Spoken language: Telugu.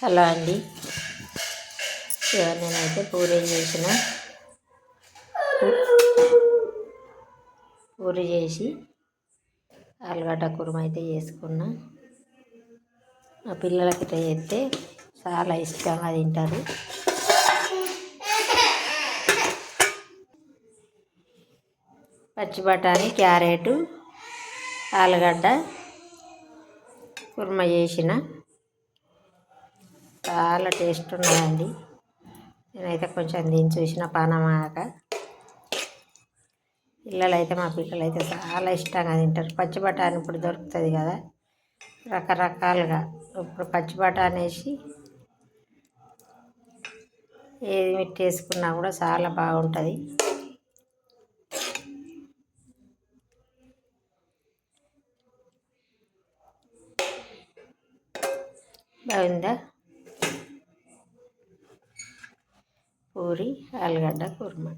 హలో అండి. నేనైతే పూరి చేసిన పూరి చేసి ఆలుగడ్డ కుర్మ అయితే చేసుకున్నా. మా పిల్లలకి చేస్తే చాలా ఇష్టంగా తింటారు. పచ్చి బఠానీ, క్యారెట్, ఆలుగడ్డ కుర్మ చేసిన చాలా టేస్ట్ ఉన్నదండి. నేనైతే కొంచెం దీన్ని చూసిన పానమాక మా పిల్లలు అయితే చాలా ఇష్టంగా తింటారు. పచ్చి బఠానీ ఇప్పుడు దొరుకుతుంది కదా, రకరకాలుగా. ఇప్పుడు పచ్చి బఠానీ వేసి ఏది మిట్టేసుకున్నా కూడా చాలా బాగుంటుంది. బాగుందా పూరి ఆలుగడ్డ కుర్మా?